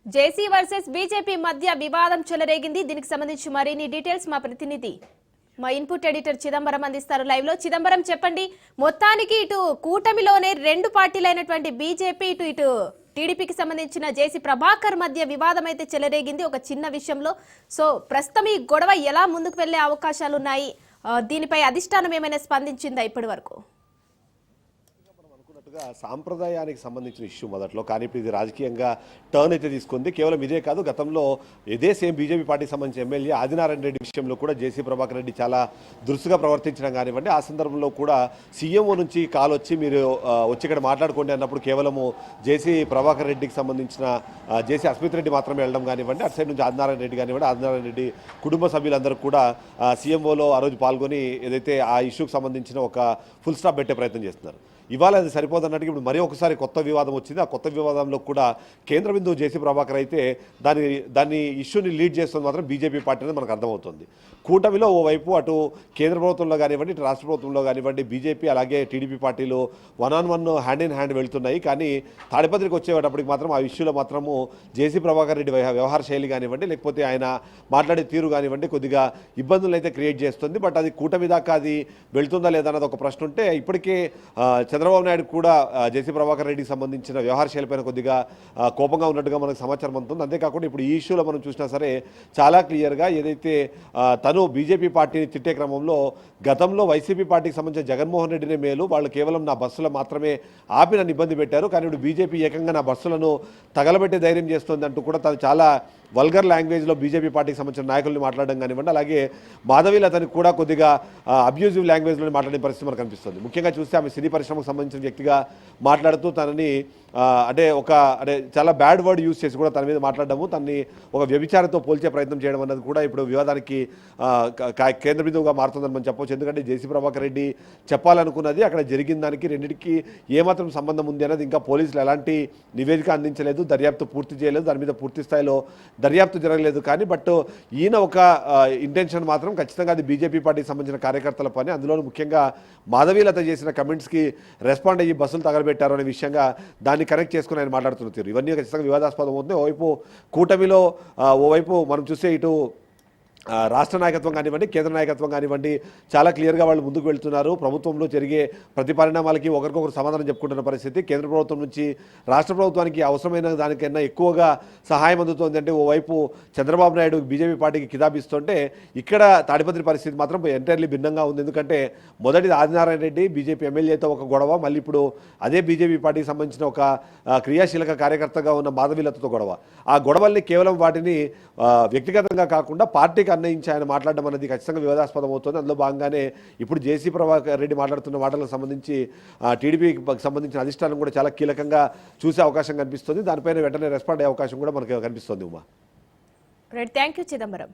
జేసీ versus BJP మధ్య వివాదం చెలరేగింది. దీనికి సంబంధించి మరిన్ని డీటెయిల్స్ మా ప్రతినిధి మా ఇన్పుట్ ఎడిటర్ చిదంబరం అందిస్తారు లైవ్ లో. చిదంబరం చెప్పండి, మొత్తానికి ఇటు కూటమిలోనే రెండు పార్టీలైనటువంటి బీజేపీ ఇటు టీడీపీకి సంబంధించిన జేసీ ప్రభాకర్ మధ్య వివాదం అయితే చెలరేగింది ఒక చిన్న విషయంలో. సో ప్రస్తుతం ఈ గొడవ ఎలా ముందుకు వెళ్లే అవకాశాలు ఉన్నాయి? దీనిపై అధిష్టానం ఏమైనా స్పందించిందా ఇప్పటి వరకు? సాంప్రదాయానికి సంబంధించిన ఇష్యూ మొదట్లో, కానీ ఇప్పుడు ఇది రాజకీయంగా టర్న్ అయితే తీసుకుంది. కేవలం ఇదే కాదు, గతంలో ఇదే సేమ్ బీజేపీ పార్టీకి సంబంధించిన ఎమ్మెల్యే ఆదినారాయణ రెడ్డి విషయంలో కూడా జేసీ ప్రభాకర్ రెడ్డి చాలా దురుసుగా ప్రవర్తించడం కానివ్వండి, ఆ సందర్భంలో కూడా సీఎంఓ నుంచి కాల్ వచ్చి మీరు వచ్చి ఇక్కడ మాట్లాడుకోండి అన్నప్పుడు కేవలము జేసీ ప్రభాకర్ రెడ్డికి సంబంధించిన జేసీ అస్మిత్ రెడ్డి మాత్రమే వెళ్ళడం కానివ్వండి, అటు సైడ్ నుంచి ఆదినారాయణ రెడ్డి కానివ్వండి, ఆదినారాయణ రెడ్డి కుటుంబ సభ్యులందరూ కూడా సీఎంఓలో ఆ రోజు పాల్గొని ఏదైతే ఆ ఇష్యూకి సంబంధించిన ఒక ఫుల్ స్టాప్ పెట్టే ప్రయత్నం చేస్తున్నారు. ఇవాళ అది సరిపోదన్నట్టుగా ఇప్పుడు మరీ ఒకసారి కొత్త వివాదం వచ్చింది. ఆ కొత్త వివాదంలో కూడా కేంద్ర బిందువు జేసీ ప్రభాకర్ అయితే దాన్ని ఇష్యూని లీడ్ చేస్తుంది మాత్రం బీజేపీ పార్టీ అనేది మనకు అర్థమవుతుంది. కూటమిలో ఓవైపు అటు కేంద్ర ప్రభుత్వంలో కానివ్వండి, ఇటు రాష్ట్ర ప్రభుత్వంలో కానివ్వండి, బీజేపీ అలాగే టీడీపీ పార్టీలు 1-on-1 హ్యాండ్ ఇన్ హ్యాండ్ వెళ్తున్నాయి. కానీ తాడిపత్రికి వచ్చేటప్పటికి మాత్రం ఆ ఇష్యూలో మాత్రము జేసీ ప్రభాకర్ రెడ్డి వ్యవహార శైలి కానివ్వండి, లేకపోతే ఆయన మాట్లాడే తీరు కానివ్వండి, కొద్దిగా ఇబ్బందులు అయితే క్రియేట్ చేస్తుంది. బట్ అది కూటమి దాకా అది వెళ్తుందా లేదా అన్నది ఒక ప్రశ్న ఉంటే, ఇప్పటికే చంద్రబాబు నాయుడు కూడా జేసీ ప్రభాకర్ రెడ్డికి సంబంధించిన వ్యవహార శైలిపైన కొద్దిగా కోపంగా ఉన్నట్టుగా మనకు సమాచారం అందుతుంది. అంతేకాకుండా ఇప్పుడు ఈ ఇష్యూలో మనం చూసినా సరే చాలా క్లియర్గా ఏదైతే తను బీజేపీ పార్టీని తిట్టే క్రమంలో గతంలో వైసీపీ పార్టీకి సంబంధించిన జగన్మోహన్ రెడ్డినే మేలు, వాళ్ళు కేవలం నా బస్సులు మాత్రమే ఆపి నన్ను ఇబ్బంది పెట్టారు, కానీ ఇప్పుడు బీజేపీ ఏకంగా నా బస్సులను తగలబెట్టే ధైర్యం చేస్తుంది అంటూ కూడా తను చాలా వల్గర్ లాంగ్వేజ్లో బీజేపీ పార్టీకి సంబంధించిన నాయకుల్ని మాట్లాడడం కానివ్వండి, అలాగే మాధవీలు అతనికి కూడా కొద్దిగా అబ్యూజివ్ లాంగ్వేజ్లో మాట్లాడే పరిస్థితి మనకు కనిపిస్తుంది. ముఖ్యంగా చూస్తే ఆమె సినీ పరిశ్రమకు సంబంధించిన వ్యక్తిగా మాట్లాడుతూ తనని అంటే చాలా బ్యాడ్ వర్డ్ యూజ్ చేసి కూడా తన మీద మాట్లాడడము, తనని ఒక వ్యభిచారంతో పోల్చే ప్రయత్నం చేయడం అన్నది కూడా ఇప్పుడు వివాదానికి కేంద్ర బిందువుగా మారుతుందని మనం చెప్పవచ్చు. ఎందుకంటే జేసీ ప్రభాకర్ రెడ్డి చెప్పాలనుకున్నది అక్కడ జరిగిన దానికి రెండింటికి ఏమాత్రం సంబంధం ఉంది అనేది ఇంకా పోలీసులు ఎలాంటి నివేదిక అందించలేదు, దర్యాప్తు పూర్తి చేయలేదు, దాని మీద పూర్తి స్థాయిలో దర్యాప్తు జరగలేదు. కానీ బట్ ఈయన ఒక ఇంటెన్షన్ మాత్రం ఖచ్చితంగా అది బీజేపీ పార్టీకి సంబంధించిన కార్యకర్తల పని. అందులో ముఖ్యంగా మాధవీలత చేసిన కమెంట్స్కి రెస్పాండ్ అయ్యి బస్సులు తగలబెట్టారు అనే విషయంగా దాన్ని కనెక్ట్ చేసుకుని ఆయన మాట్లాడుతున్న తీరు ఇవన్నీ ఖచ్చితంగా వివాదాస్పదం అవుతుంది. ఓవైపు కూటమిలో ఓవైపు మనం చూస్తే ఇటు రాష్ట్ర నాయకత్వం కానివ్వండి, కేంద్ర నాయకత్వం కానివ్వండి చాలా క్లియర్గా వాళ్ళు ముందుకు వెళ్తున్నారు. ప్రభుత్వంలో జరిగే ప్రతి పరిణామాలకి ఒకరికొకరు సమాధానం చెప్పుకుంటున్న పరిస్థితి. కేంద్ర ప్రభుత్వం నుంచి రాష్ట్ర ప్రభుత్వానికి అవసరమైన దానికన్నా ఎక్కువగా సహాయం అందుతోంది. అంటే ఓవైపు చంద్రబాబు నాయుడు బీజేపీ పార్టీకి కితాబిస్తుంటే ఇక్కడ తాడిపత్రి పరిస్థితి మాత్రం ఎంటైర్లీ భిన్నంగా ఉంది. ఎందుకంటే మొదటిది ఆదినారాయణ రెడ్డి బీజేపీ ఎమ్మెల్యేతో ఒక గొడవ, మళ్ళీ ఇప్పుడు అదే బీజేపీ పార్టీకి సంబంధించిన ఒక క్రియాశీలక కార్యకర్తగా ఉన్న మాధవీలతతో గొడవ. ఆ గొడవల్ని కేవలం వాటిని వ్యక్తిగతంగా కాకుండా పార్టీకి అన్వయించి ఆయన మాట్లాడడం అనేది ఖచ్చితంగా వివాదాస్పదం అవుతుంది. అందులో భాగంగానే ఇప్పుడు జేసీ ప్రభాకర్ రెడ్డి మాట్లాడుతున్న మాటలకు సంబంధించి టీడీపీకి సంబంధించిన అధిష్టానం కూడా చాలా కీలకంగా చూసే అవకాశం కనిపిస్తుంది. దానిపైన వెంటనే రెస్పాండ్ అయ్యే అవకాశం కూడా మనకు కనిపిస్తుంది. Uma, thank you Chidambaram.